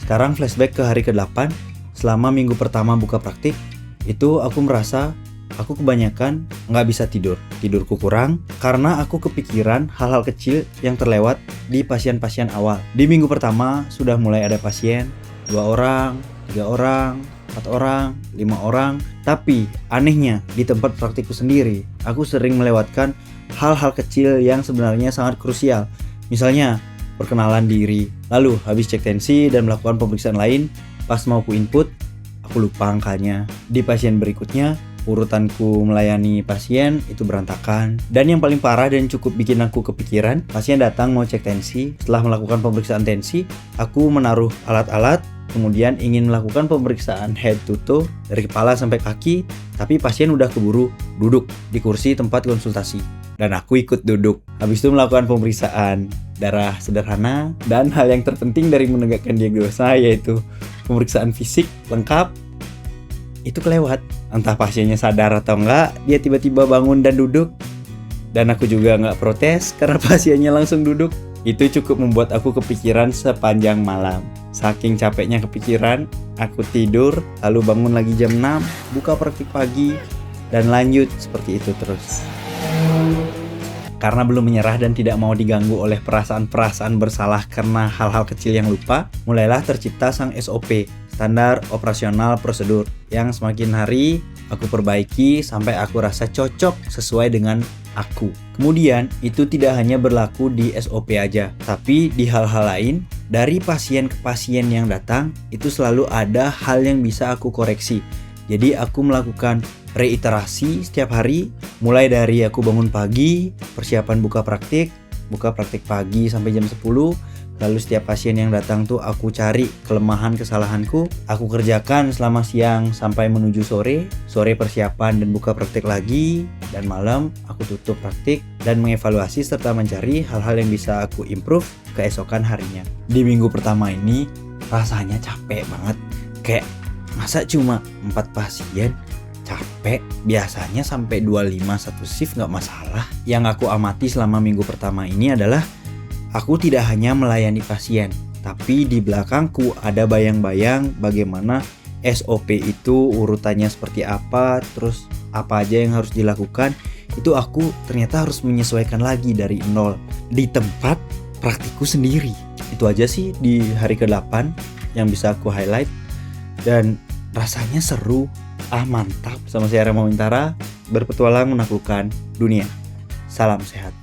Sekarang flashback ke hari ke-8, selama minggu pertama buka praktik, itu aku merasa aku kebanyakan nggak bisa tidur. Tidurku kurang karena aku kepikiran hal-hal kecil yang terlewat di pasien-pasien awal. Di minggu pertama sudah mulai ada pasien, 2 orang, 3 orang, 4 orang, 5 orang. Tapi anehnya di tempat praktikku sendiri, aku sering melewatkan hal-hal kecil yang sebenarnya sangat krusial. Misalnya perkenalan diri, lalu habis cek tensi dan melakukan pemeriksaan lain, pas mau ku input, aku lupa angkanya. Di pasien berikutnya, urutanku melayani pasien itu berantakan. Dan yang paling parah dan cukup bikin aku kepikiran, pasien datang mau cek tensi. Setelah melakukan pemeriksaan tensi, aku menaruh alat-alat, kemudian ingin melakukan pemeriksaan head to toe dari kepala sampai kaki, tapi pasien udah keburu duduk di kursi tempat konsultasi. Dan aku ikut duduk. Habis itu melakukan pemeriksaan darah sederhana, dan hal yang terpenting dari menegakkan diagnosa yaitu pemeriksaan fisik lengkap itu kelewat. Entah pasiennya sadar atau enggak, dia tiba-tiba bangun dan duduk, dan aku juga enggak protes karena pasiennya langsung duduk. Itu cukup membuat aku kepikiran sepanjang malam. Saking capeknya kepikiran, aku tidur, lalu bangun lagi jam 6, buka praktik pagi, dan lanjut seperti itu terus. Karena belum menyerah dan tidak mau diganggu oleh perasaan-perasaan bersalah karena hal-hal kecil yang lupa, mulailah tercipta sang SOP, standar operasional prosedur, yang semakin hari aku perbaiki sampai aku rasa cocok sesuai dengan aku. Kemudian itu tidak hanya berlaku di SOP aja, tapi di hal-hal lain. Dari pasien ke pasien yang datang, itu selalu ada hal yang bisa aku koreksi. Jadi aku melakukan reiterasi setiap hari, mulai dari aku bangun pagi, persiapan buka praktik pagi sampai jam 10. Lalu setiap pasien yang datang tuh aku cari kelemahan kesalahanku, aku kerjakan selama siang sampai menuju sore persiapan dan buka praktik lagi, dan malam aku tutup praktik dan mengevaluasi serta mencari hal-hal yang bisa aku improve keesokan harinya. Di minggu pertama ini rasanya capek banget, kayak masa cuma 4 pasien? Capek, biasanya sampai 25 satu shift gak masalah. Yang aku amati selama minggu pertama ini adalah aku tidak hanya melayani pasien, tapi di belakangku ada bayang-bayang bagaimana SOP itu urutannya seperti apa, terus apa aja yang harus dilakukan. Itu aku ternyata harus menyesuaikan lagi dari nol di tempat praktikku sendiri. Itu aja sih di hari ke-8 yang bisa aku highlight, dan rasanya seru. Mantap. Sama saya Remo Wintara, berpetualang menaklukkan dunia. Salam sehat.